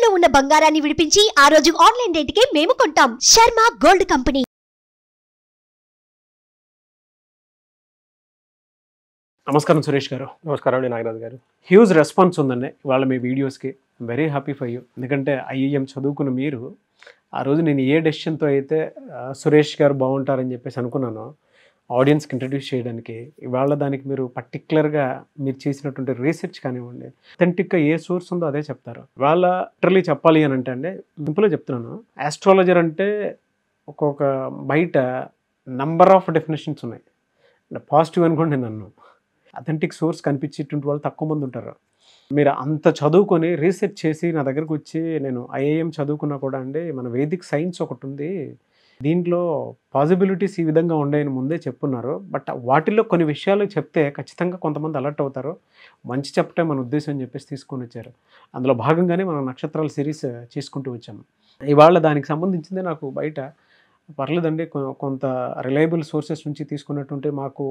తాకట్టులో ఉన్న బంగారాన్ని విడిపించి ఆ రోజు ఆన్లైన్ రేటుకే మేము కొంటాం. Sharma gold company. నమస్కారం సురేష్ గారు. నమస్కారం అండి నాగరాజు గారు. హ్యూజ్ రెస్పాన్స్ ఉందండి ఇవాళ మీ వీడియోస్కి. Very happy for you. ఎందుకంటే ఐఏఎం చదువుకున్న మీరు ఆ రోజు నేను ఏ డెసిషన్తో అయితే సురేష్ గారు బాగుంటారని చెప్పేసి అనుకున్నానో ఆడియన్స్కి ఇంట్రడ్యూస్ చేయడానికి, ఇవాళ దానికి మీరు పర్టికులర్గా మీరు చేసినటువంటి రీసెర్చ్ కానివ్వండి, అథెంటిక్గా ఏ సోర్స్ ఉందో అదే చెప్తారు. ఇవాళ లిటరలీ చెప్పాలి అని అంటే సింపుల్గా చెప్తున్నాను, ఆస్ట్రాలజర్ అంటే ఒక్కొక్క బయట నంబర్ ఆఫ్ డెఫినేషన్స్ ఉన్నాయి. పాజిటివ్ అనుకోండి, నన్ను అథెంటిక్ సోర్స్ కనిపించేటువంటి వాళ్ళు తక్కువ మంది ఉంటారు. మీరు అంత చదువుకొని రీసెర్చ్ చేసి నా దగ్గరకు వచ్చి, నేను ఐఏఎం చదువుకున్నా కూడా అండి మన వేదిక్ సైన్స్ ఒకటి ఉంది, దీంట్లో పాసిబిలిటీస్ ఈ విధంగా ఉండేని ముందే చెప్పున్నారు, బట్ వాటిల్లో కొన్ని విషయాలు చెప్తే ఖచ్చితంగా కొంతమంది అలర్ట్ అవుతారు, మంచి చెప్పటే మన ఉద్దేశం అని చెప్పేసి తీసుకొని వచ్చారు. అందులో భాగంగానే మనం నక్షత్రాల సిరీస్ చేసుకుంటూ వచ్చాము. ఇవాళ దానికి సంబంధించిందే నాకు బయట పర్లేదండి కొంత రిలయబుల్ సోర్సెస్ నుంచి తీసుకున్నటువంటి మాకు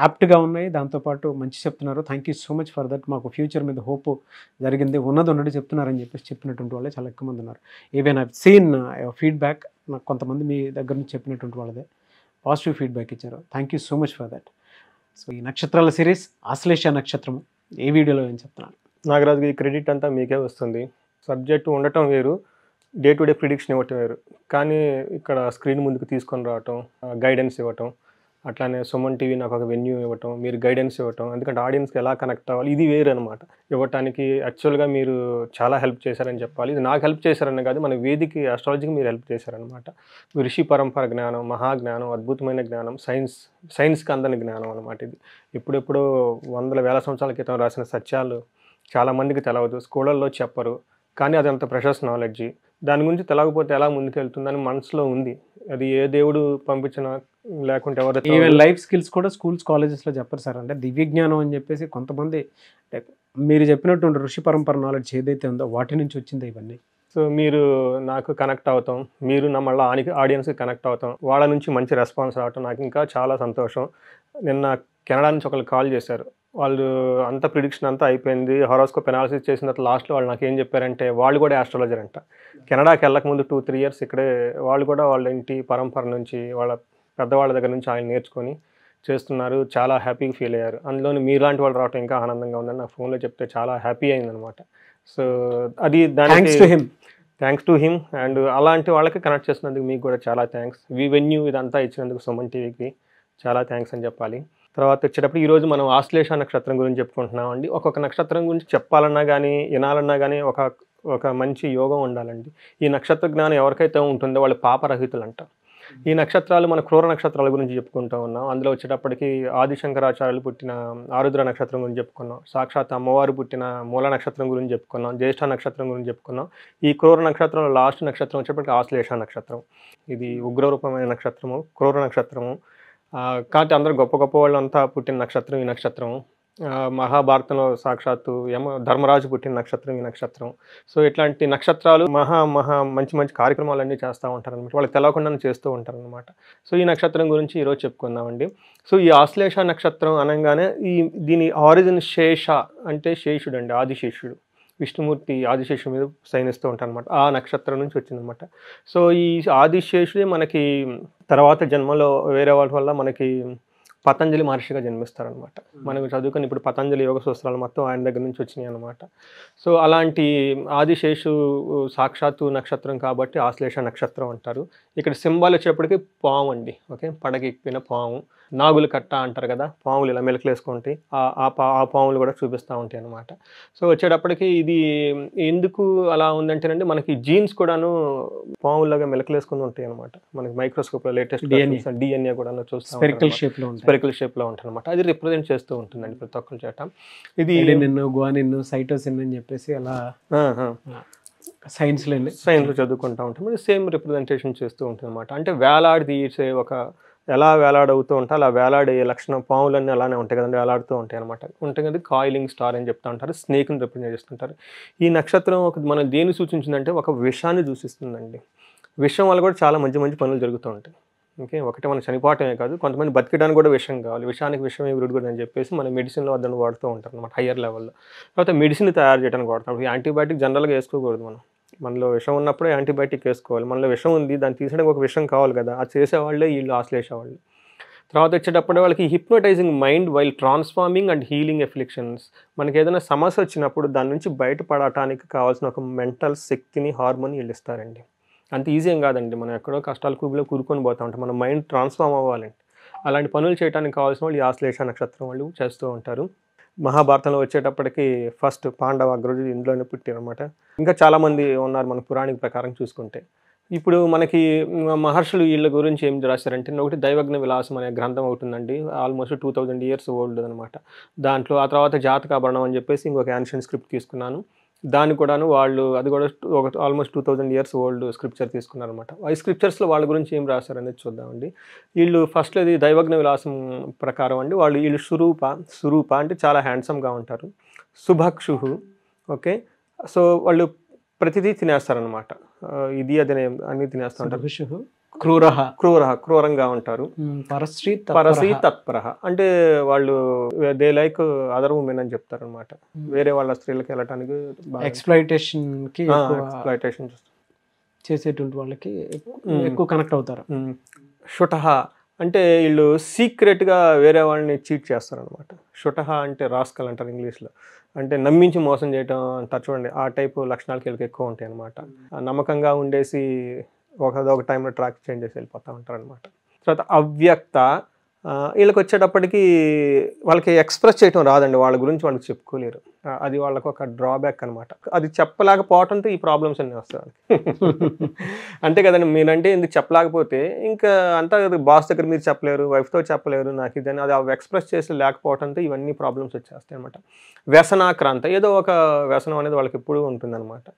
యాప్ట్గా ఉన్నాయి, దాంతోపాటు మంచి చెప్తున్నారు. Thank you so much for that. మాకు ఫ్యూచర్ మీద హోప్ జరిగింది, ఉన్నది చెప్తున్నారని చెప్పేసి చెప్పినటువంటి వాళ్ళే చాలా ఎక్కువ మంది ఉన్నారు. ఈవెన్ ఐ సీన్ ఫీడ్బ్యాక్, నాకు కొంతమంది మీ దగ్గర నుంచి చెప్పినటువంటి వాళ్ళదే పాజిటివ్ ఫీడ్బ్యాక్ ఇచ్చారు. Thank you so much for that. So ఈ నక్షత్రాల సిరీస్ ఆశ్లేష నక్షత్రము ఏ వీడియోలో ఏం చెప్తున్నాను నాగరాజు, ఈ క్రెడిట్ అంతా మీకే వస్తుంది. సబ్జెక్టు ఉండటం వేరు, డే టు డే ప్రిడిక్షన్ ఇవ్వటం వేరు, కానీ ఇక్కడ స్క్రీన్ ముందుకు తీసుకొని రావటం, గైడెన్స్ ఇవ్వటం, అట్లానే సుమన్ టీవీ నాకు ఒక వెన్యూ ఇవ్వటం, మీరు గైడెన్స్ ఇవ్వటం, ఎందుకంటే ఆడియన్స్కి ఎలా కనెక్ట్ అవ్వాలి ఇది వేరు అనమాట. ఇవ్వటానికి యాక్చువల్గా మీరు చాలా హెల్ప్ చేశారని చెప్పాలి. ఇది నాకు హెల్ప్ చేశారని కాదు, మన వేదికి ఆస్ట్రాలజీకి మీరు హెల్ప్ చేశారనమాట. ఋషి పరంపర జ్ఞానం, మహాజ్ఞానం, అద్భుతమైన జ్ఞానం, సైన్స్కి అందని జ్ఞానం అనమాట. ఇది ఎప్పుడెప్పుడో వందల వేల సంవత్సరాల క్రితం రాసిన సత్యాలు చాలామందికి తెలవదు, స్కూళ్ళల్లో చెప్పరు, కానీ అది అంత ప్రెషస్ నాలెడ్జి. దాని గురించి తెలవకపోతే ఎలా ముందుకెళ్తుందని మనసులో ఉంది. అది ఏ దేవుడు పంపించినా లేకుంటే ఎవరైతే ఈవెన్ లైఫ్ స్కిల్స్ కూడా స్కూల్స్ కాలేజెస్లో చెప్పరు సార్. అంటే దివ్య జ్ఞానం అని చెప్పేసి కొంతమంది, మీరు చెప్పినటువంటి ఋషి పరంపర నాలెడ్జ్ ఏదైతే ఉందో వాటి నుంచి వచ్చింది ఇవన్నీ. సో మీరు నాకు కనెక్ట్ అవుతాం, మీరు నా మళ్ళీ ఆడియన్స్కి కనెక్ట్ అవుతాం, వాళ్ళ నుంచి మంచి రెస్పాన్స్ రావటం నాకు ఇంకా చాలా సంతోషం. నిన్న కెనడా నుంచి ఒకళ్ళు కాల్ చేశారు, వాళ్ళు అంత ప్రిడిక్షన్ అంతా అయిపోయింది, హారోస్కోప్ అనాలిసిస్ చేసిన తర్వాత లాస్ట్లో వాళ్ళు నాకు ఏం చెప్పారంటే వాళ్ళు కూడా ఆస్ట్రాలజర్ అంట. కెనడాకి వెళ్ళకముందు 2-3 years ఇక్కడే వాళ్ళు కూడా వాళ్ళ ఇంటి పరంపర నుంచి వాళ్ళ పెద్దవాళ్ళ దగ్గర నుంచి ఆయన నేర్చుకొని చేస్తున్నారు, చాలా హ్యాపీగా ఫీల్ అయ్యారు. అందులోని మీలాంటి వాళ్ళు రావటం ఇంకా ఆనందంగా ఉందని నాకు ఫోన్లో చెప్తే చాలా హ్యాపీ అయిందనమాట. సో అది దానికి థ్యాంక్స్ టు హిమ్. అండ్ అలాంటి వాళ్ళకి కనెక్ట్ చేసినందుకు మీకు కూడా చాలా థ్యాంక్స్. వెన్యూ ఇదంతా ఇచ్చినందుకు సుమన్ టీవీకి చాలా థ్యాంక్స్ అని చెప్పాలి. తర్వాత వచ్చేటప్పుడు ఈరోజు మనం ఆశ్లేష నక్షత్రం గురించి చెప్పుకుంటున్నామండి. ఒక్కొక్క నక్షత్రం గురించి చెప్పాలన్నా కానీ వినాలన్నా కానీ ఒక మంచి యోగం ఉండాలండి. ఈ నక్షత్ర జ్ఞానం ఎవరికైతే ఉంటుందో వాళ్ళు పాపరహితులు అంట. ఈ నక్షత్రాలు మన క్రూర నక్షత్రాల గురించి చెప్పుకుంటూ ఉన్నాం. అందులో వచ్చేటప్పటికి ఆదిశంకరాచార్యులు పుట్టిన ఆరుద్ర నక్షత్రం గురించి చెప్పుకున్నాం, సాక్షాత్ అమ్మవారు పుట్టిన మూల నక్షత్రం గురించి చెప్పుకున్నాం, జ్యేష్ఠ నక్షత్రం గురించి చెప్పుకున్నాం. ఈ క్రూర నక్షత్రంలో లాస్ట్ నక్షత్రం వచ్చేటప్పటికి ఆశ్లేష నక్షత్రం. ఇది ఉగ్రరూపమైన నక్షత్రము, క్రూర నక్షత్రము. కాబట్టి అందరూ గొప్ప గొప్ప వాళ్ళు అంతా పుట్టిన నక్షత్రం ఈ నక్షత్రం. మహాభారతంలో సాక్షాత్తు ధర్మరాజు పుట్టిన నక్షత్రం ఈ నక్షత్రం. సో ఇట్లాంటి నక్షత్రాలు మంచి కార్యక్రమాలన్నీ చేస్తూ ఉంటారనమాట, వాళ్ళకి తెలవకుండానే చేస్తూ ఉంటారనమాట. సో ఈ నక్షత్రం గురించి ఈరోజు చెప్పుకుందామండి. సో ఈ ఆశ్లేష నక్షత్రం అనగానే దీని ఆరిజిన్ శేష అంటే శేషుడు అండి, ఆదిశేషుడు. విష్ణుమూర్తి ఆదిశేషుడి మీద శయనిస్తూ ఉంటారు అనమాట, ఆ నక్షత్రం నుంచి వచ్చిందనమాట. సో ఈ ఆదిశేషుడే మనకి తర్వాత జన్మలో వేరే వాళ్ళ వల్ల మనకి పతంజలి మహర్షిగా జన్మిస్తారనమాట. మనకు చదువుకొని ఇప్పుడు పతంజలి యోగ సూత్రాలు మొత్తం ఆయన దగ్గర నుంచి వచ్చినాయి అనమాట. సో అలాంటి ఆదిశేషు సాక్షాత్తు నక్షత్రం కాబట్టి ఆశ్లేష నక్షత్రం అంటారు. ఇక్కడ సింబాల్ వచ్చేప్పటికి పాము అండి, ఓకే, పడగ ఎక్కిన పాము, నాగులు కట్ట అంటారు కదా, పాములు ఇలా మెలకలేసుకుంటాయి, ఆ పాములు కూడా చూపిస్తూ ఉంటాయి అనమాట. సో వచ్చేటప్పటికి ఇది ఎందుకు అలా ఉందంటేనండి, మనకి జీన్స్ కూడాను పాములాగా మెలకలేసుకుని ఉంటాయి అనమాట. మనకి మైక్రోస్కోప్లో లేటెస్ట్ డిఎన్ఏ కూడా చూస్తాం, స్పెరికల్ షేప్లో ఉంటుంది అనమాట. అది రిప్రజెంట్ చేస్తూ ఉంటుందండి ప్రతి ఒక్కరి చేత. ఇది గువానిన్, సైటోసిన్ అని చెప్పేసి అలా సైన్స్లో చదువుకుంటూ ఉంటాం. అది సేమ్ రిప్రజెంటేషన్ చేస్తూ ఉంటుంది అనమాట. అంటే వేలాడి ఎలా వేలాడవుతూ ఉంటాయి అలా వేలాడే లక్షణం పాములన్నీ అలానే ఉంటాయి కదండి, వేలాడుతూ ఉంటాయి అనమాట. ఉంటాయి కదా, కాయిలింగ్ స్టార్ అని చెప్తూ ఉంటారు, స్నేక్ని రిప్రజెంట్ చేస్తుంటారు. ఈ నక్షత్రం మనం దేన్ని సూచించిందంటే ఒక విషాన్ని సూచిస్తుందండి. విషం వల్ల కూడా చాలా మంచి పనులు జరుగుతూ ఉంటాయి. ఓకే, ఒకటి మనం చనిపోవటమే కాదు, కొంతమంది బతికడానికి కూడా విషయం కావాలి, విషానికి విషమే విరుడు కూడా అని చెప్పేసి మన మెడిసిన్లో అద్దను వాడుతూ ఉంటారు అనమాట హయ్యర్ లెవెల్లో. తర్వాత మెడిసిన్ తయారు చేయడానికి వాడతాం. యాంటీబయాటిక్ జనరల్గా వేసుకోకూడదు మనం, మనలో విషం ఉన్నప్పుడే యాంటీబయాటిక్ వేసుకోవాలి. మనలో విషం ఉంది, దాన్ని తీసేయడానికి ఒక విషం కావాలి కదా, అది చేసేవాళ్ళే వీళ్ళు ఆశ్లేష వాళ్ళు. తర్వాత వచ్చేటప్పుడు వాళ్ళకి hypnotising mind while transforming and healing afflictions. మనకి ఏదైనా సమస్య వచ్చినప్పుడు దాని నుంచి బయటపడటానికి కావాల్సిన ఒక మెంటల్ శక్తిని, హార్మోన్ వీళ్ళు ఇస్తారండి. అంత ఈజీ ఏం కాదండి, మనం ఎక్కడో కష్టాల కూబిలో కూరుకొని పోతూ ఉంటాం, మన మైండ్ ట్రాన్స్ఫార్మ్ అవ్వాలండి. అలాంటి పనులు చేయడానికి కావాల్సిన వాళ్ళు ఈ ఆశ్లేష నక్షత్రం వాళ్ళు చేస్తూ ఉంటారు. మహాభారతంలో వచ్చేటప్పటికి ఫస్ట్ పాండవ అగ్రజుడు ఇందులోనే పుట్టారు అనమాట. ఇంకా చాలామంది ఉన్నారు మన పురాణిక ప్రకారం చూసుకుంటే. ఇప్పుడు మనకి మహర్షులు వీళ్ళ గురించి ఏం రాశారంటే, ఒకటి దైవజ్ఞ విలాసం అనే గ్రంథం అవుతుందండి, ఆల్మోస్ట్ 2000 years ఓల్డ్ అనమాట. దాంట్లో ఆ తర్వాత జాతకాభరణం అని చెప్పేసి ఇంకొక యాన్షియంట్ స్క్రిప్ట్ తీసుకున్నాను, దాన్ని కూడాను వాళ్ళు అది కూడా ఒక ఆల్మోస్ట్ 2000 years ఓల్డ్ స్క్రిప్చర్ తీసుకున్నారనమాట. ఈ స్క్రిప్చర్స్లో వాళ్ళ గురించి ఏం రాశారనేది చూద్దామండి. వీళ్ళు ఫస్ట్ ఇది దైవజ్ఞ విలాసం ప్రకారం అండి, వీళ్ళు సురూప అంటే చాలా హ్యాండ్సమ్గా ఉంటారు, సుభక్షు, ఓకే. సో వాళ్ళు ప్రతిదీ తినేస్తారనమాట, ఇది అదే అన్ని తినేస్తూ ఉంటారు. క్రూరంగా ఉంటారు. పరసి తత్పర అంటే వాళ్ళు దే లైక్ అదర్ ఉమెన్ అని చెప్తారు అనమాట. వేరే వాళ్ళ స్త్రీలకు వెళ్ళటానికి ఎక్స్ప్లాయిటేషన్ చేసేటువంటి వాళ్ళకి ఎక్కువ కనెక్ట్ అవుతారు. షుటహ అంటే వీళ్ళు సీక్రెట్గా వేరే వాళ్ళని చీట్ చేస్తారనమాట. షుటహ అంటే రాస్కల్ అంటారు ఇంగ్లీష్లో, అంటే నమ్మించి మోసం చేయటం అంటారు చూడండి, ఆ టైపు లక్షణాలకి వీళ్ళకి ఎక్కువ ఉంటాయి అనమాట. నమ్మకంగా ఉండేసి ఒక టైంలో ట్రాక్ చేంజ్ చేసి వెళ్ళిపోతూ ఉంటారు అనమాట. తర్వాత అవ్యక్త, వీళ్ళకి వచ్చేటప్పటికి వాళ్ళకి ఎక్స్ప్రెస్ చేయటం రాదండి, వాళ్ళ గురించి వాళ్ళకి చెప్పుకోలేరు, అది వాళ్ళకు ఒక డ్రాబ్యాక్ అనమాట. అది చెప్పలేకపోవడంతో ఈ ప్రాబ్లమ్స్ అన్నీ వస్తాయి వాళ్ళకి. అంతే కదండి, మీరంటే ఎందుకు చెప్పలేకపోతే ఇంకా అంతా బాస్ దగ్గర మీరు చెప్పలేరు, వైఫ్తో చెప్పలేరు, నాకు ఇదని అది ఎక్స్ప్రెస్ చేసి లేకపోవడంతో ఇవన్నీ ప్రాబ్లమ్స్ వచ్చేస్తాయి అనమాట. వ్యసనాక్రాంత, ఏదో ఒక వ్యసనం అనేది వాళ్ళకి ఎప్పుడూ ఉంటుందన్నమాట.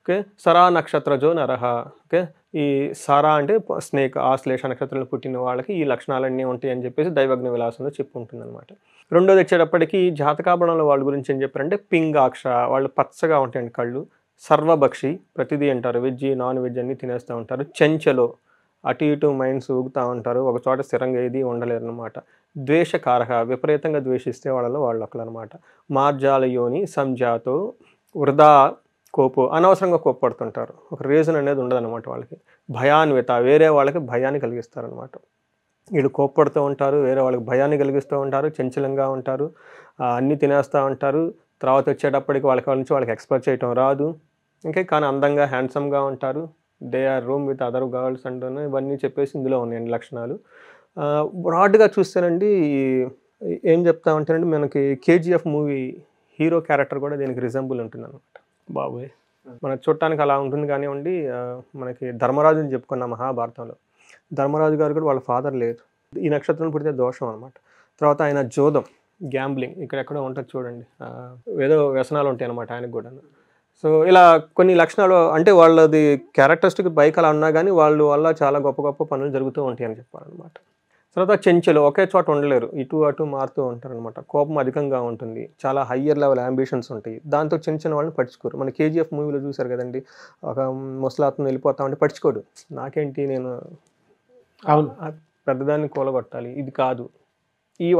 ఓకే. సరా నక్షత్రజో నరహ, ఓకే. ఈ సారా అంటే స్నేక్, ఆశ్లేష నక్షత్రంలో పుట్టిన వాళ్ళకి ఈ లక్షణాలన్నీ ఉంటాయి అని చెప్పేసి దైవజ్ఞ విలాసంలో చెప్పుకుంటుంది అనమాట. రెండోది వచ్చేటప్పటికి జాతకాభరణంలో వాళ్ళ గురించి ఏం చెప్పారంటే, పింగాక్ష, వాళ్ళు పచ్చగా ఉంటాయండి కళ్ళు, సర్వభక్షి, ప్రతిదీ అంటారు, వెజ్ నాన్ వెజ్ అన్నీ తినేస్తూ ఉంటారు, చెంచలో, అటు ఇటు మైండ్స్ ఊగుతూ ఉంటారు, ఒక చోట స్థిరంగా ఏది ఉండలేరు అనమాట. ద్వేషకారక, విపరీతంగా ద్వేషిస్తే వాళ్ళు ఒకరు అనమాట. మార్జాలయోని సంజాతో, వృధా కోపం, అనవసరంగా కోప్పడుతుంటారు, ఒక రీజన్ అనేది ఉండదు అనమాట వాళ్ళకి. భయాన్విత, వేరే వాళ్ళకి భయాన్ని కలిగిస్తారనమాట. వీళ్ళు కోప్పడుతూ ఉంటారు, వేరే వాళ్ళకి భయాన్ని కలిగిస్తూ ఉంటారు, చంచలంగా ఉంటారు, అన్నీ తినేస్తూ ఉంటారు. తర్వాత వచ్చేటప్పటికి వాళ్ళకి ఎక్స్ప్రెస్ చేయటం రాదు, ఇంకా కానీ అందంగా హ్యాండ్సమ్గా ఉంటారు, they are roam with other girls అంటూనే ఇవన్నీ చెప్పేసి ఇందులో ఉన్నాయండి లక్షణాలు. బ్రాడ్గా చూస్తేనండి ఏం చెప్తా ఉంటానండి, మనకి KGF మూవీ హీరో క్యారెక్టర్ కూడా దీనికి రిజంబుల్ ఉంటుంది అనమాట. బాబోయ్, మన చూడటానికి అలా ఉంటుంది కానివ్వండి. మనకి ధర్మరాజుని చెప్పుకున్న మహాభారతంలో ధర్మరాజు గారు కూడా వాళ్ళ ఫాదర్ లేదు, ఈ నక్షత్రం పుడితే దోషం అనమాట. తర్వాత ఆయన జోదం, గ్యాంబ్లింగ్, ఇక్కడెక్కడో ఉంటుంది చూడండి, ఏదో వ్యసనాలు ఉంటాయి అనమాట ఆయనకు కూడా. సో ఇలా కొన్ని లక్షణాలు అంటే వాళ్ళది క్యారెక్టరిస్టిక్ బైక్ అలా ఉన్నా కానీ వాళ్ళు వల్ల చాలా గొప్ప గొప్ప పనులు జరుగుతూ ఉంటాయి అని చెప్పాలన్నమాట. తర్వాత చెంచలు, ఒకే చోట ఉండలేరు, ఇటు అటు మారుతూ ఉంటారనమాట. కోపం అధికంగా ఉంటుంది, చాలా హయ్యర్ లెవెల్ అంబిషన్స్ ఉంటాయి, దాంతో చిన్న వాళ్ళని పట్టించుకోరు. మన KGF మూవీలో చూసారు కదండి, ఒక ముసలాత్మ వెళ్ళిపోతా ఉంటే పట్టించుకోడు, నాకేంటి నేను అవును పెద్దదాన్ని కూలగొట్టాలి, ఇది కాదు.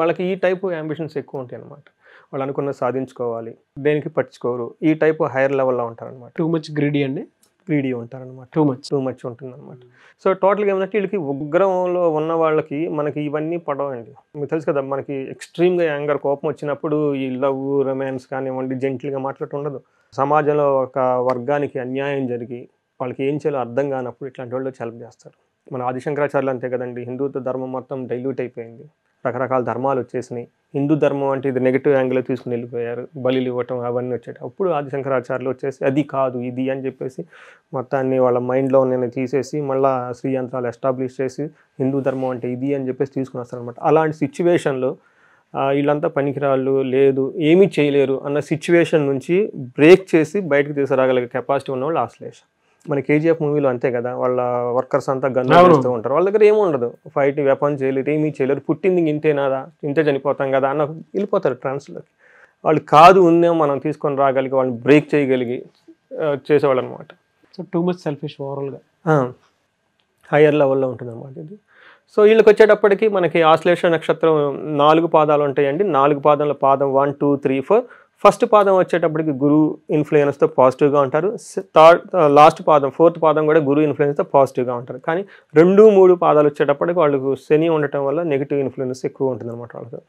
వాళ్ళకి ఈ టైపు అంబిషన్స్ ఎక్కువ ఉంటాయి అనమాట. వాళ్ళు అనుకున్నది సాధించుకోవాలి, దేనికి పట్టించుకోరు, ఈ టైపు హైయర్ లెవెల్లో ఉంటారనమాట. టూ మచ్ గ్రీడీ అండి, గ్రీడీ ఉంటారనమాట, టూ మచ్ ఉంటుంది అనమాట. సో టోటల్గా ఏమంటే వీళ్ళకి ఉగ్రంలో ఉన్న వాళ్ళకి మనకి ఇవన్నీ పడవండి. మీకు తెలుసు కదా, మనకి ఎక్స్ట్రీమ్గా యాంగర్, కోపం వచ్చినప్పుడు ఈ లవ్, రొమాన్స్ కానివ్వండి, జెంటిల్గా మాట్లాడటం ఉండదు. సమాజంలో ఒక వర్గానికి అన్యాయం జరిగి వాళ్ళకి ఏం చేయాలో అర్థం కానప్పుడు ఇట్లాంటి వాళ్ళు హెల్ప్ చేస్తారు. మన ఆదిశంకరాచార్యులు అంతే కదండి, హిందుత్వ ధర్మం మొత్తం డైల్యూట్ అయిపోయింది, రకరకాల ధర్మాలు వచ్చేసినాయి, హిందూ ధర్మం అంటే ఇది నెగిటివ్ యాంగిల్లో తీసుకుని వెళ్ళిపోయారు, బలిలు ఇవ్వటం అవన్నీ వచ్చాయి. అప్పుడు ఆదిశంకరాచార్యులు వచ్చేసి అది కాదు ఇది అని చెప్పేసి మొత్తాన్ని వాళ్ళ మైండ్లో నేను తీసేసి మళ్ళీ శ్రీయంత్రాలు ఎస్టాబ్లిష్ చేసి హిందూ ధర్మం అంటే ఇది అని చెప్పేసి తీసుకుని వస్తారనమాట. అలాంటి సిచ్యువేషన్లో వీళ్ళంతా పనికిరాళ్ళు, లేదు ఏమీ చేయలేరు అన్న సిచ్యువేషన్ నుంచి బ్రేక్ చేసి బయటకు తీసుకురాగలిగే కెపాసిటీ ఉన్న వాళ్ళు ఆశ్లేష. మన KGF మూవీలో అంతే కదా, వాళ్ళ వర్కర్స్ అంతా గన్ను చేస్తూ ఉంటారు, వాళ్ళ దగ్గర ఏమి ఉండదు, ఫైట్ వెపన్ చేయలేరు, ఏమీ చేయలేరు, పుట్టింది ఇంతేనాదా, ఇంతే చనిపోతాం కదా అన్న వెళ్ళిపోతారు ట్రాన్స్లోకి. వాళ్ళు కాదు ఉందేమో మనం తీసుకొని రాగలిగి వాళ్ళని బ్రేక్ చేయగలిగి చేసేవాళ్ళు అనమాట. సో టూ మచ్ సెల్ఫిష్ ఓవరాల్గా హయ్యర్ లెవెల్లో ఉంటుంది అనమాట ఇది. సో వీళ్ళకి వచ్చేటప్పటికి మనకి ఆశ్లేష నక్షత్రం 4 పాదాలు ఉంటాయండి. 4 పాదంలో పాదం 1, 2, 3, 4 ఫస్ట్ పాదం వచ్చేటప్పటికి గురు ఇన్ఫ్లుయెన్స్తో పాజిటివ్గా ఉంటారు. లాస్ట్ పాదం 4th పాదం కూడా గురు ఇన్ఫ్లుయెన్స్తో పాజిటివ్గా ఉంటారు. కానీ 2, 3 పాదాలు వచ్చేటప్పటికి వాళ్ళకు శని ఉండటం వల్ల నెగిటివ్ ఇన్ఫ్లుయెన్స్ ఎక్కువ ఉంటుంది అనమాట వాళ్ళకు.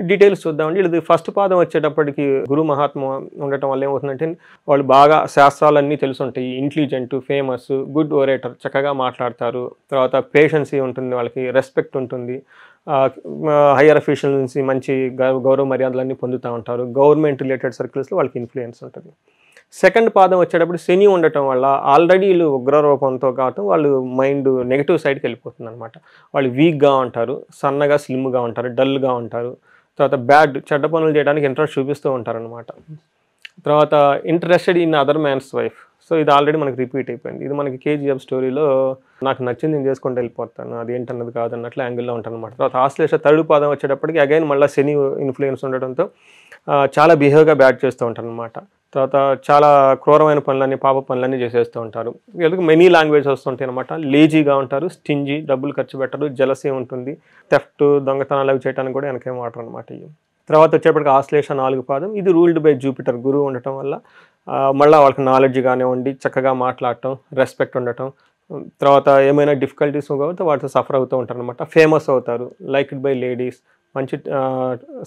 డీటెయిల్స్ చూద్దామండి. ఇది ఫస్ట్ పాదం వచ్చేటప్పటికి గురు మహాత్మ ఉండటం వల్ల ఏమవుతుందంటే వాళ్ళు బాగా శాస్త్రాలన్నీ తెలిసి ఉంటాయి, ఇంటెలిజెంట్, ఫేమస్, గుడ్ ఓరేటర్, చక్కగా మాట్లాడతారు. తర్వాత పేషెన్సీ ఉంటుంది, వాళ్ళకి రెస్పెక్ట్ ఉంటుంది, హయ్యర్ అఫీషియల్ నుంచి మంచి గౌరవ మర్యాదలన్నీ పొందుతూ ఉంటారు. గవర్నమెంట్ రిలేటెడ్ సర్కిల్స్లో వాళ్ళకి ఇన్ఫ్లుయెన్స్ ఉంటుంది. సెకండ్ పాదం వచ్చేటప్పుడు శని ఉండటం వల్ల ఆల్రెడీ వీళ్ళు ఉగ్రరూపంతో కావటం వాళ్ళు మైండ్ నెగిటివ్ సైడ్కి వెళ్ళిపోతుంది అనమాట. వాళ్ళు వీక్గా ఉంటారు, సన్నగా స్లిమ్గా ఉంటారు, డల్గా ఉంటారు. తర్వాత చెడ్డ పనులు చేయడానికి ఇంట్రెస్ట్ చూపిస్తూ ఉంటారనమాట. తర్వాత interested in other man's wife. So ఇది ఆల్రెడీ మనకి రిపీట్ అయిపోయింది. ఇది మనకి కేజీఎఫ్ స్టోరీలో నాకు నచ్చింది నేను చేసుకుంటూ వెళ్ళిపోతాను, అదేంటన్నది కాదన్నట్లు యాంగిల్లో ఉంటాను అనమాట. తర్వాత ఆశ్లేష 3rd పాదం వచ్చేటప్పటికి అగైన్ మళ్ళీ శని ఇన్ఫ్లుయెన్స్ ఉండడంతో చాలా బిహేవ్గా బ్యాడ్ చేస్తూ ఉంటారు అనమాట. తర్వాత చాలా క్రూరమైన పనులన్నీ, పాప పనులన్నీ చేసేస్తూ ఉంటారు. వీళ్ళకి మెనీ లాంగ్వేజ్ వస్తుంటాయి అనమాట. లేజీగా ఉంటారు, స్టింజీ, డబ్బులు ఖర్చు పెట్టరు, జలసీ ఉంటుంది, థెఫ్ట్, దొంగతనాలు అవి చేయడానికి కూడా వెనకేం వాటర్ అనమాట. ఇవి తర్వాత వచ్చేప్పటికి ఆశ్లేష 4వ పాదం. ఇది రూల్డ్ బై జూపిటర్, గురువు ఉండటం వల్ల మళ్ళీ వాళ్ళకి నాలెడ్జ్ కానివ్వండి, చక్కగా మాట్లాడటం, రెస్పెక్ట్ ఉండటం. తర్వాత ఏమైనా డిఫికల్టీస్ కాబట్టి వాటితో సఫర్ అవుతూ ఉంటారు అనమాట. ఫేమస్ అవుతారు, లైక్డ్ బై లేడీస్, మంచి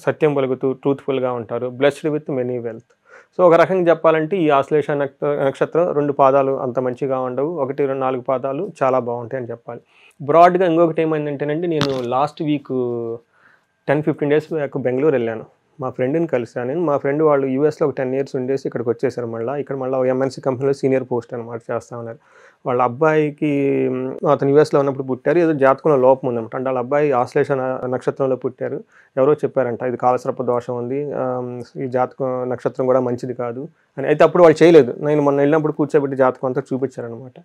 సత్యం పలుకుతూ ట్రూత్ఫుల్గా ఉంటారు, blessed with many wealth. So ఒక రకంగా చెప్పాలంటే ఈ ఆశ్లేష నక్షత్రం 2 పాదాలు అంత మంచిగా ఉండవు, 1, 2, 4 పాదాలు చాలా బాగుంటాయి అని చెప్పాలి. బ్రాడ్గా ఇంకొకటి ఏమైందంటేనండి, నేను last week 10-15 days back Bengaluru వెళ్ళాను. మా ఫ్రెండ్ని కలిసాను. మా ఫ్రెండ్ వాళ్ళు యూఎస్లో ఒక 10 years ఉండేసి ఇక్కడికి వచ్చేసారు. ఇక్కడ మళ్ళీ ఎంఎన్సీ కంపెనీలో సీనియర్ పోస్ట్ అనమాట చేస్తూ ఉన్నారు. వాళ్ళ అబ్బాయికి అతను యూఎస్లో ఉన్నప్పుడు పుట్టారు, ఏదో జాతకంలో లోపం ఉందన్నమాట. అంటే వాళ్ళ అబ్బాయి ఆశ్లేష నక్షత్రంలో పుట్టారు. ఎవరో చెప్పారంట ఇది కాలసర్ప దోషం ఉంది, ఈ జాతకం నక్షత్రం కూడా మంచిది కాదు అని. అయితే అప్పుడు వాళ్ళు చేయలేదు. నేను మొన్న వెళ్ళినప్పుడు కూర్చోబెట్టి జాతకం అంతా చూపించారనమాట.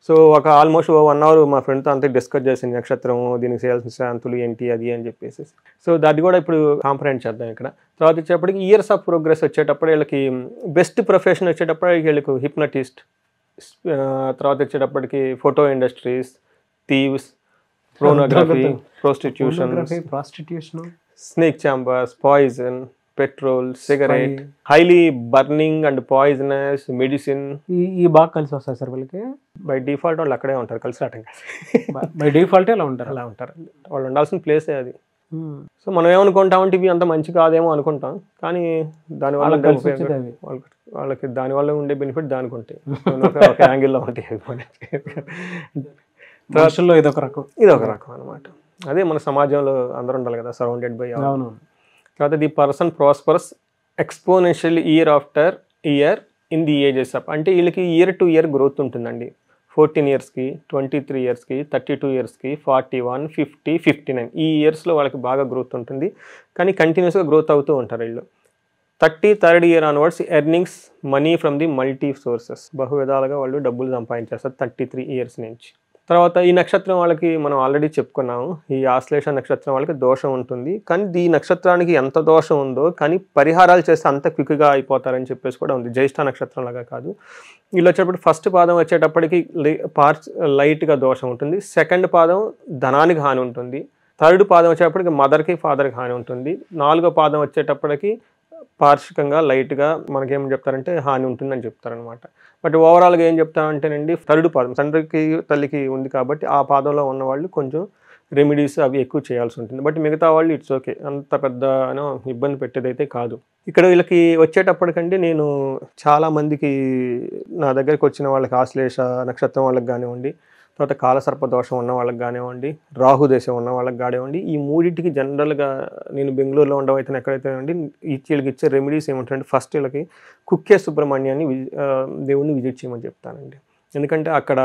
సో ఒక ఆల్మోస్ట్ 1 hour మా ఫ్రెండ్తో అంతా డిస్కస్ చేసింది, నక్షత్రం, దీనికి చేయాల్సిన శాంతులు ఏంటి అది అని చెప్పేసి. సో దాన్ని కూడా ఇప్పుడు కాంప్రహెండ్ చేద్దాం ఇక్కడ. తర్వాత వచ్చేటప్పటికి ఇయర్స్ ఆఫ్ ప్రోగ్రెస్ వచ్చేటప్పుడు వీళ్ళకి బెస్ట్ ప్రొఫెషన్ వచ్చేటప్పటికి వీళ్ళకి హిప్నటిస్ట్, తర్వాత వచ్చేటప్పటికి photo industries, thieves, pornography, prostitution, snake chambers, poison, petrol, cigarette, highly burning and poisonous medicine. ఈ బాగా కలిసి వస్తాయి సార్ వీళ్ళకి. బై డిఫాల్ట్ వాళ్ళు అక్కడే ఉంటారు, కలిసి రావటం కాదు, బై డిఫాల్ట్ అలా ఉంటారు. వాళ్ళు ఉండాల్సిన ప్లేసే అది. సో మనం ఏమనుకుంటామంటే ఇవి అంత మంచి కాదేమో అనుకుంటాం, కానీ దానివల్ల వాళ్ళకి దానివల్ల ఉండే బెనిఫిట్ దానికి ఉంటాయి, ఒక యాంగిల్లో ఉంటాయి. ఇది ఒక రకం అనమాట. అదే మన సమాజంలో అందరూ ఉండాలి కదా, సరౌండెడ్ బై. తర్వాత the person prosperous exponential year after year in the ages up. అంటే వీళ్ళకి ఇయర్ టు ఇయర్ గ్రోత్ ఉంటుందండి. 14 yearsకి, 23 yearsకి, 32 yearsకి, 41, 50, 59 ఈ ఇయర్స్లో వాళ్ళకి బాగా గ్రోత్ ఉంటుంది. కానీ కంటిన్యూస్గా గ్రోత్ అవుతూ ఉంటారు వీళ్ళు. 33rd year onwards earnings money from the multi sources. బహువిధాలుగా వాళ్ళు డబ్బులు సంపాదించేస్తారు 33 years నుంచి. తర్వాత ఈ నక్షత్రం వాళ్ళకి మనం ఆల్రెడీ చెప్పుకున్నాము, ఈ ఆశ్లేష నక్షత్రం వాళ్ళకి దోషం ఉంటుంది. కానీ ఈ నక్షత్రానికి ఎంత దోషం ఉందో కానీ పరిహారాలు చేస్తే అంత క్విక్గా అయిపోతారని చెప్పేసి కూడా ఉంది. జ్యేష్ఠ నక్షత్రం లాగా కాదు. వీళ్ళు వచ్చేటప్పుడు ఫస్ట్ పాదం వచ్చేటప్పటికి లైట్గా దోషం ఉంటుంది. సెకండ్ పాదం ధనానికి హాని ఉంటుంది. 3rd పాదం వచ్చేటప్పటికి మదర్కి, ఫాదర్కి హాని ఉంటుంది. 4వ పాదం వచ్చేటప్పటికి పార్షికంగా లైట్గా మనకేం చెప్తారంటే హాని ఉంటుందని చెప్తారనమాట. బట్ ఓవరాల్గా ఏం చెప్తారంటేనండి, 3rd పాదం తండ్రికి తల్లికి ఉంది కాబట్టి ఆ పాదంలో ఉన్న వాళ్ళు కొంచెం రెమెడీస్ అవి ఎక్కువ చేయాల్సి ఉంటుంది. బట్ మిగతా వాళ్ళు ఇట్స్ ఓకే, అంత పెద్ద ఇబ్బంది పెట్టేదైతే కాదు. ఇక్కడ వీళ్ళకి వచ్చేటప్పటికంటే నేను చాలామందికి నా దగ్గరికి వచ్చిన వాళ్ళకి ఆశ్లేష నక్షత్రం వాళ్ళకి కానివ్వండి, తర్వాత కాలసర్ప దోషం ఉన్న వాళ్ళకి కానివ్వండి, రాహుదేశం ఉన్న వాళ్ళకి కానివ్వండి, ఈ మూడింటికి జనరల్గా నేను బెంగళూరులో ఉండవైతే ఎక్కడైతే అండి వీళ్ళకి ఇచ్చే రెమెడీస్ ఏమంటారంటే, ఫస్ట్ వీళ్ళకి కుక్కే సుబ్రహ్మణ్యాన్ని దేవుణ్ణి విజిట్ చేయమని చెప్తానండి. ఎందుకంటే అక్కడ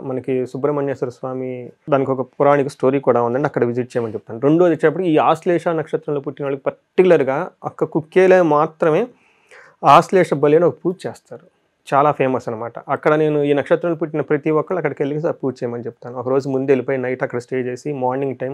మనకి సుబ్రహ్మణ్యేశ్వర స్వామి దానికి ఒక పురాణిక స్టోరీ కూడా ఉందండి, అక్కడ విజిట్ చేయమని చెప్తాను. రెండోది వచ్చేటప్పుడు ఈ ఆశ్లేష నక్షత్రంలో పుట్టిన వాళ్ళకి పర్టికులర్గా ఒక్క కుక్కేలే మాత్రమే ఆశ్లేష బలి అని ఒక పూజ చేస్తారు. చాలా ఫేమస్ అనమాట. అక్కడ నేను ఈ నక్షత్రంలో పుట్టిన ప్రతి ఒక్కళ్ళు అక్కడికి వెళ్ళి పూజ చేయమని చెప్తాను. ఒకరోజు ముందు వెళ్ళిపోయి నైట్ అక్కడ స్టే చేసి మార్నింగ్ టైం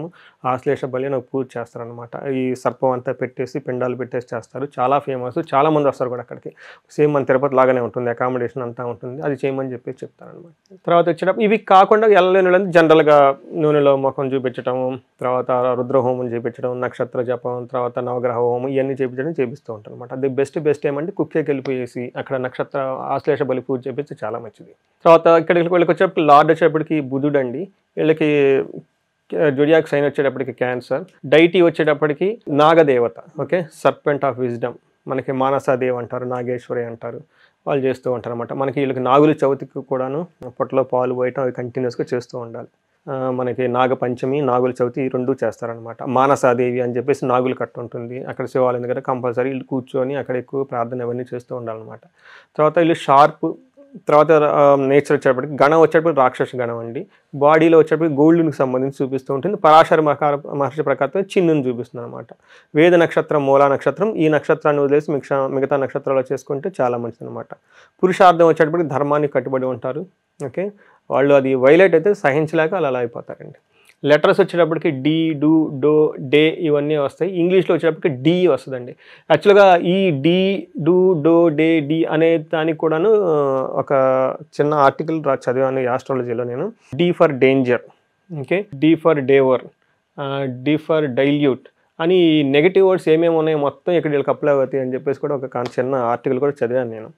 ఆశ్లేష బలి నాకు పూజ చేస్తారనమాట. ఈ సర్పం అంతా పెట్టేసి పిండాలు పెట్టేసి చేస్తారు. చాలా ఫేమస్, చాలా మంది వస్తారు కూడా అక్కడికి. సేమ్ మన తిరుపతి లాగానే ఉంటుంది, అకామిడేషన్ అంతా ఉంటుంది. అది చేయమని చెప్పేసి చెప్తారనమాట. తర్వాత వచ్చేటప్పుడు ఇవి కాకుండా వెళ్ళలేని వాళ్ళని జనరల్గా నూనెలో ముఖం చూపించడం, తర్వాత రుద్రహోమం చేయించడం, నక్షత్ర జపం, తర్వాత నవగ్రహ హోమం ఇవన్నీ చేపిస్తూ ఉంటాను అనమాట. అది బెస్ట్ ఏమంటే కుక్కేకి వెళ్ళిపోయేసి అక్కడ నక్షత్ర ఆశ్లేష బలి పూజ చేపిస్తే చాలా మంచిది. తర్వాత ఇక్కడికి వీళ్ళకి వచ్చేటప్పుడు లార్డ్ వచ్చేటప్పటికి బుధుడు అండి. వీళ్ళకి జొడియాక్ సైన్ వచ్చేటప్పటికి క్యాన్సర్, డైటీ వచ్చేటప్పటికి నాగదేవత, ఓకే, సర్పెంట్ ఆఫ్ విజ్డమ్, మనకి మానసాదేవ్ అంటారు, నాగేశ్వరి అంటారు, వాళ్ళు చేస్తూ ఉంటారు అనమాట. మనకి వీళ్ళకి నాగుల చవితికి కూడాను పొట్టలో పాలు పోయటం అవి కంటిన్యూస్గా చేస్తూ ఉండాలి. మనకి నాగపంచమి, నాగుల చవితి ఈ రెండు చేస్తారనమాట. మానసాదేవి అని చెప్పేసి నాగులు కట్టు ఉంటుంది అక్కడ శివాలయం దగ్గర, కంపల్సరీ వీళ్ళు కూర్చొని అక్కడ ఎక్కువ ప్రార్థన అవన్నీ చేస్తూ ఉండాలన్నమాట. తర్వాత వీళ్ళు షార్ప్, తర్వాత నేచర్ వచ్చేటప్పటికి గణం వచ్చేటప్పటికి రాక్షస గణం అండి. బాడీలో వచ్చేటప్పటికి గోల్డ్కి సంబంధించి చూపిస్తూ ఉంటుంది. పరాశర మహర్షి ప్రకారం చిన్నుని చూపిస్తుంది అనమాట. వేద నక్షత్రం మూలా నక్షత్రం, ఈ నక్షత్రాన్ని వదిలేసి మిగతా నక్షత్రాలు చేసుకుంటే చాలా మంచిది అనమాట. పురుషార్థం వచ్చేటప్పటికి ధర్మాన్ని కట్టుబడి ఉంటారు, ఓకే, వాళ్ళు అది వైలేట్ అయితే సహించలేక అలా అయిపోతారండి. లెటర్స్ వచ్చేటప్పటికి డి, డు, డో, డే ఇవన్నీ వస్తాయి. ఇంగ్లీష్లో వచ్చేటప్పటికి డి వస్తుందండి. యాక్చువల్గా ఈ డి, డు, డో, డే, డి అనే దానికి కూడాను ఒక చిన్న ఆర్టికల్ చదివాను ఆస్ట్రాలజీలో నేను. D for danger, okay, D for devour, D for dilute అని నెగిటివ్ వర్డ్స్ ఏమేమి ఉన్నాయో మొత్తం ఇక్కడ వీళ్ళకి అప్లై అవుతాయి అని చెప్పేసి కూడా ఒక చిన్న ఆర్టికల్ కూడా చదివాను నేను.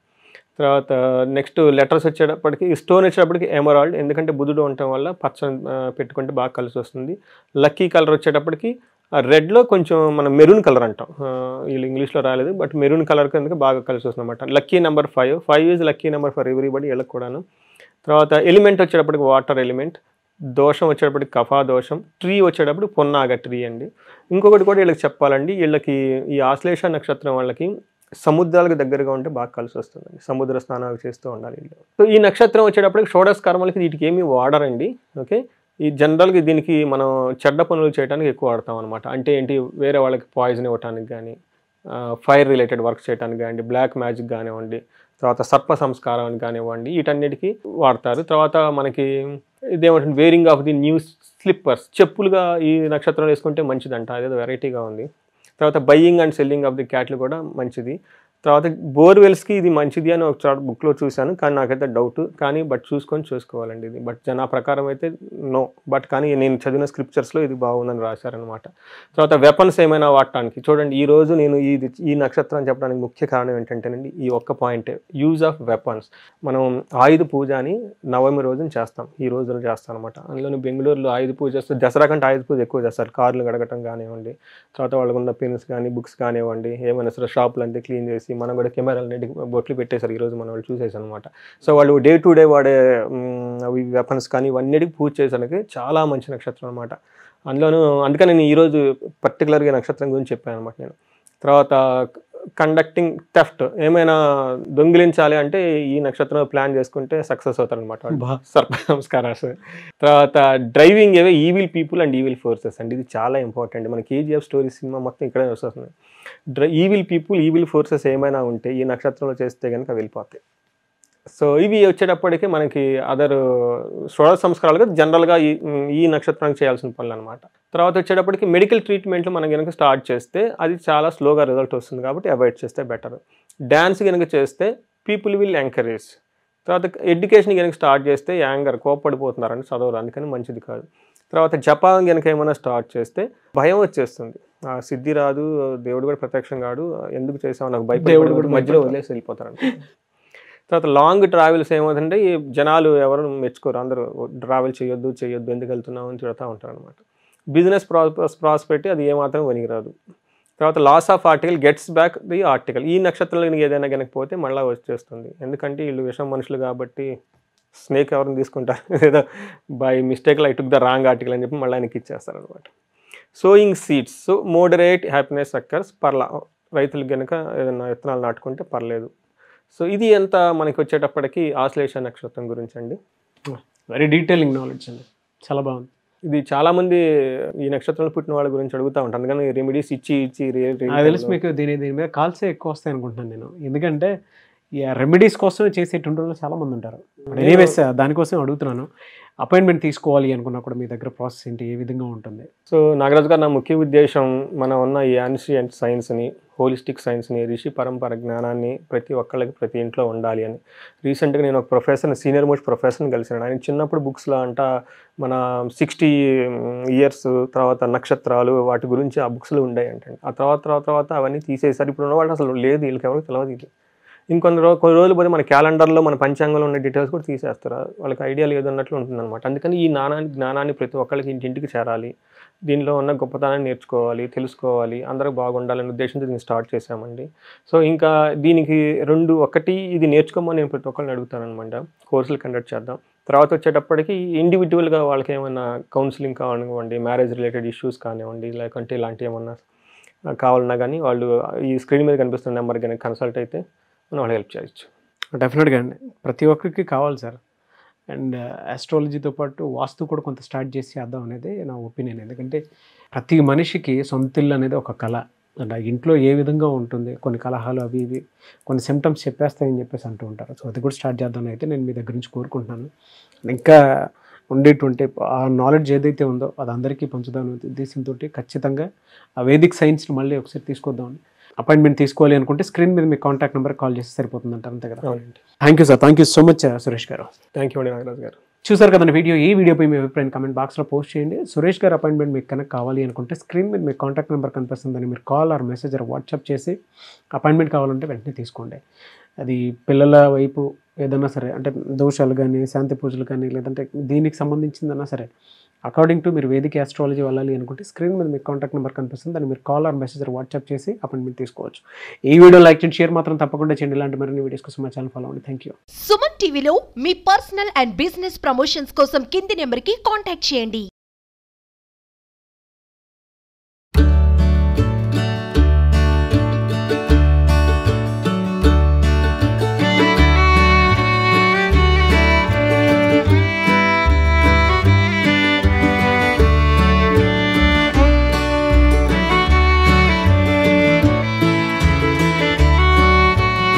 తర్వాత నెక్స్ట్ లెటర్స్ వచ్చేటప్పటికి స్టోన్ వచ్చేటప్పటికి ఎమరాల్డ్, ఎందుకంటే బుధుడు ఉండటం వల్ల పచ్చని పెట్టుకుంటే బాగా కలిసి వస్తుంది. లక్కీ కలర్ వచ్చేటప్పటికి రెడ్లో కొంచెం మనం మెరూన్ కలర్ అంటాం, వీళ్ళు ఇంగ్లీష్లో రాలేదు, బట్ మెరూన్ కలర్ కిందకి బాగా కలిసి వస్తుంది అనమాట. Lucky number 5 is lucky number for everybody, వీళ్ళకి కూడాను. తర్వాత ఎలిమెంట్ వచ్చేటప్పటికి వాటర్ ఎలిమెంట్, దోషం వచ్చేటప్పటికి కఫా దోషం, ట్రీ వచ్చేటప్పుడు పొన్నాగ ట్రీ అండి. ఇంకొకటి కూడా వీళ్ళకి చెప్పాలండి, వీళ్ళకి ఈ ఆశ్లేష నక్షత్రం వాళ్ళకి సముద్రాలకు దగ్గరగా ఉంటే బాగా కలిసి వస్తుందండి. సముద్ర స్నానాలు చేస్తూ ఉండాలి వీళ్ళు. సో ఈ నక్షత్రం వచ్చేటప్పటికి షోడశ కర్మలకి వీటికి ఏమీ వాడరండి, ఓకే. ఈ జనరల్గా దీనికి మనం చెడ్డ పనులు చేయడానికి ఎక్కువ వాడతాం అనమాట. అంటే ఏంటి, వేరే వాళ్ళకి పాయిజన్ ఇవ్వడానికి కానీ, ఫైర్ రిలేటెడ్ వర్క్ చేయడానికి కానీ, బ్లాక్ మ్యాజిక్ కానివ్వండి, తర్వాత సర్ప సంస్కారం కానివ్వండి, వీటన్నిటికీ వాడతారు. తర్వాత మనకి ఇదేమంటుంది, wearing of the new slippers, చెప్పులుగా ఈ నక్షత్రం వేసుకుంటే మంచిదంట, అదేదో వెరైటీగా ఉంది. తర్వాత buying and selling of the క్యాట్లు కూడా మంచిది. తర్వాత బోర్వెల్స్కి ఇది మంచిది అని ఒక బుక్లో చూశాను, కానీ నాకైతే డౌట్, కానీ బట్ చూసుకోవాలండి ఇది. బట్ జనా ప్రకారం అయితే నో, బట్ కానీ నేను చదివిన స్క్రిప్చర్స్లో ఇది బాగుందని రాశారనమాట. తర్వాత వెపన్స్ ఏమైనా వాడటానికి చూడండి, ఈరోజు నేను ఈ నక్షత్రం చెప్పడానికి ముఖ్య కారణం ఏంటంటేనండి ఈ ఒక్క పాయింటే, యూజ్ ఆఫ్ వెపన్స్. మనం ఆయుధ పూజ అని నవమి రోజున చేస్తాం, ఈ రోజున చేస్తాం అనమాట. అందులోని బెంగళూరులో ఆయుధ పూజ చేస్తే దసరా కంటే ఆయుధ పూజ ఎక్కువ చేస్తారు. కార్లు గడగటం కానివ్వండి, తర్వాత వాళ్ళకు ఉన్న పెన్స్ కానీ బుక్స్ కానివ్వండి, ఏమైనా సరే షాపులు అంటే క్లీన్ చేసి మనం కూడా కెమెరాలు బొట్లు పెట్టేశారు ఈరోజు మనం వాళ్ళు చూసేసాం అనమాట. సో వాళ్ళు డే టు డే వాడే అవి వెపన్స్ కానీ ఇవన్నిటికి పూజ చేసేందుకు చాలా మంచి నక్షత్రం అనమాట. అందుకని నేను ఈరోజు పర్టికులర్గా నక్షత్రం గురించి చెప్పాను అనమాట నేను. తర్వాత కండక్టింగ్ థెఫ్ట్, ఏమైనా దొంగిలించాలి అంటే ఈ నక్షత్రం ప్లాన్ చేసుకుంటే సక్సెస్ అవుతారు అనమాట, సర్ప సంస్కారాలు. తర్వాత డ్రైవింగ్ ఏవే evil people and evil forces అండి, ఇది చాలా ఇంపార్టెంట్. మన కేజీఎఫ్ స్టోరీ సినిమా మొత్తం ఇక్కడే వస్తుంది. ఈవిల్ పీపుల్, ఈవిల్ ఫోర్సెస్ ఏమైనా ఉంటే ఈ నక్షత్రంలో చేస్తే కనుక వెళ్ళిపోతాయి. సో ఇవి వచ్చేటప్పటికి మనకి అదర్ షోడశ సంస్కారాలుగా జనరల్గా ఈ నక్షత్రానికి చేయాల్సిన పనులు అనమాట. తర్వాత వచ్చేటప్పటికి మెడికల్ ట్రీట్మెంట్లు మనం కనుక స్టార్ట్ చేస్తే అది చాలా స్లోగా రిజల్ట్ వస్తుంది, కాబట్టి అవాయిడ్ చేస్తే బెటర్. డ్యాన్స్ కనుక చేస్తే పీపుల్ విల్ ఎంకరేజ్. తర్వాత ఎడ్యుకేషన్ కనుక స్టార్ట్ చేస్తే యాంగర్, కోప్పడిపోతున్నారని చదవరు, అందుకని మంచిది కాదు. తర్వాత జపాన్ కనుక ఏమైనా స్టార్ట్ చేస్తే భయం వచ్చేస్తుంది, సిద్ధి రాదు, దేవుడు కూడా ప్రత్యక్షం కాడు, ఎందుకు చేసావు నాకు భయపడి మధ్యలో వదిలేసి వెళ్ళిపోతారు. తర్వాత లాంగ్ ట్రావెల్స్ ఏమవుతుందంటే ఈ జనాలు ఎవరు మెచ్చుకోరు, అందరూ ట్రావెల్ చేయొద్దు ఎందుకు వెళ్తున్నావు అని చెప్తూ ఉంటారు అనమాట. బిజినెస్ ప్రాస్పెరిటీ అది ఏమాత్రం వనికిరాదు. తర్వాత loss of article gets back the article, ఈ నక్షత్రంలో ఏదైనా కనుక పోతే మళ్ళీ వచ్చేస్తుంది, ఎందుకంటే వీళ్ళు విషం మనుషులు కాబట్టి స్నేక్ ఎవరిని తీసుకుంటారు, ఏదో by mistake I took the wrong article అని చెప్పి మళ్ళీ ఆయనకి ఇచ్చేస్తారు అనమాట. Sowing seeds, so moderate happiness occurs, రైతులకు కనుక ఏదైనా విత్తనాలు నాటుకుంటే పర్లేదు. సో ఇది ఎంత మనకి వచ్చేటప్పటికి ఆశ్లేష నక్షత్రం గురించి అండి. వెరీ డీటెయిలింగ్ నాలెడ్జ్ అండి, చాలా బాగుంది. ఇది చాలా మంది ఈ నక్షత్రంలో పుట్టిన వాళ్ళ గురించి అడుగుతూ ఉంటాను, అందుకని రెమెడీస్ ఇచ్చి తెలుసు మీకు దీని మీద కాల్సే ఎక్కువ వస్తాయి అనుకుంటున్నాను నేను. ఎందుకంటే ఈ రెమెడీస్ కోసం చేసేటువంటి వాళ్ళు చాలామంది ఉంటారు. ఎనీవేస్ దానికోసం అడుగుతున్నాను, అపాయింట్మెంట్ తీసుకోవాలి అనుకున్నా కూడా మీ దగ్గర ప్రాసెస్ ఏంటి, ఏ విధంగా ఉంటుంది? సో నాగరాజు గారు, నా ముఖ్య ఉద్దేశం మనం ఉన్న ఈ యాన్షియంట్ సైన్స్ని, హోలిస్టిక్ సైన్స్ని, ఋషి పరంపర జ్ఞానాన్ని ప్రతి ఒక్కళ్ళకి ప్రతి ఇంట్లో ఉండాలి అని. రీసెంట్గా నేను ఒక ప్రొఫెసర్ని, సీనియర్ మోస్ట్ ప్రొఫెసర్ని కలిసాను. ఆయన చిన్నప్పుడు బుక్స్లో మన 60 ఇయర్స్ తర్వాత నక్షత్రాలు వాటి గురించి ఆ బుక్స్లో ఉండేవి అంటే, ఆ తర్వాత అవన్నీ తీసేసారు. ఇప్పుడు ఉన్నవాళ్ళు అసలు లేదు, వీళ్ళకి ఎవరికి తెలియదు ఇది. కొన్ని రోజులు పోతే మన క్యాలెండర్లో మన పంచాంగంలో ఉన్న డీటెయిల్స్ కూడా తీసేస్తారు. వాళ్ళకి ఐడియా లేదు అన్నట్లు ఉంటుందన్నమాట. అందుకని ఈ జ్ఞానాన్ని ప్రతి ఒక్కరికి ఇంటింటికి చేరాలి, దీనిలో ఉన్న గొప్పతనాన్ని నేర్చుకోవాలి, తెలుసుకోవాలి, అందరూ బాగుండాలనే ఉద్దేశంతో దీన్ని స్టార్ట్ చేశామండి. సో ఇంకా దీనికి ఒకటి ఇది నేర్చుకోమని నేను ప్రతి ఒక్కరిని అడుగుతానమాట. కోర్సులు కండక్ట్ చేద్దాం. తర్వాత వచ్చేటప్పటికి ఇండివిజువల్గా వాళ్ళకి ఏమైనా కౌన్సిలింగ్ కానివ్వండి, మ్యారేజ్ రిలేటెడ్ ఇష్యూస్ కానివ్వండి, లేకుంటే ఇలాంటి ఏమన్నా కావాలన్నా కానీ వాళ్ళు ఈ స్క్రీన్ మీద కనిపిస్తున్న నెంబర్ కానీ కన్సల్ట్ అయితే మనం వాళ్ళు హెల్ప్ చేయొచ్చు. డెఫినెట్గా అండి, ప్రతి ఒక్కరికి కావాలి సార్. అండ్ ఆస్ట్రాలజీతో పాటు వాస్తు కూడా కొంత స్టార్ట్ చేసి చేద్దాం అనేది నా ఒపీనియన్. ఎందుకంటే ప్రతి మనిషికి సొంత ఇల్లు అనేది ఒక కళ. అండ్ ఆ ఇంట్లో ఏ విధంగా ఉంటుంది, కొన్ని కలహాలు అవి ఇవి కొన్ని సిమ్టమ్స్ చెప్పేస్తాయని చెప్పేసి అంటూ ఉంటారు. సో అది కూడా స్టార్ట్ చేద్దామని అయితే నేను మీ దగ్గర నుంచి కోరుకుంటున్నాను. ఇంకా ఉండేటువంటి ఆ నాలెడ్జ్ ఏదైతే ఉందో అది అందరికీ పంచుదామని ఉద్దేశంతో ఖచ్చితంగా ఆ వేదిక్ సైన్స్ని మళ్ళీ ఒకసారి తీసుకొద్దామని. అపాయింట్మెంట్ తీసుకోవాలి అనుకుంటే స్క్రీన్ మీద మీ కాంటాక్ట్ నెంబర్ కాల్ చేస్తే సరిపోతుంది అంటారు, అంతే కదా? Thank you sir, thank you so much Suresh garu. Thank you అండి నాగరాజు గారు. చూసారు కదండి ఈ వీడియోపై మీ అభిప్రాయం కామెంట్ బాక్స్లో పోస్ట్ చేయండి. సురేష్ గారు అపాయింట్మెంట్ మీకు కనుక కావాలి అనుకుంటే స్క్రీన్ మీద మీ కాంటాక్ట్ నెంబర్ కనిపిస్తుందని మీరు call or message or WhatsApp చేసి అపాయింట్మెంట్ కావాలంటే వెంటనే తీసుకోండి. అది పిల్లల వైపు ఏదన్నా సరే, అంటే దోషాలు కానీ, శాంతి పూజలు కానీ, లేదంటే దీనికి సంబంధించిందన్నా సరే, అకార్డింగ్ టు మీరు వేదిక ఆస్ట్రాలజీ వెళ్ళాలి అనుకుంటే స్క్రీన్ మీద మీకు కాంటాక్ట్ నెంబర్ కనిపిస్తుంది, దాన్ని మీరు కాల్ ఆర్ మెసేజ్ వాట్సాప్ చేసి అపాయింట్మెంట్ తీసుకోవచ్చు. ఈ వీడియో లైక్ చేయండి, షేర్ మాత్రం తప్పకుండా చేయండి. ఇలాంటి మరిన్ని వీడియోస్ కోసం మా ఛానల్ ఫాలో అవ్వండి. Thank you. సుమన్ టీవీలో మీ పర్సనల్ అండ్ బిజినెస్ ప్రమోషన్స్ కోసం కింది నెంబర్కి కాంటాక్ట్ చేయండి.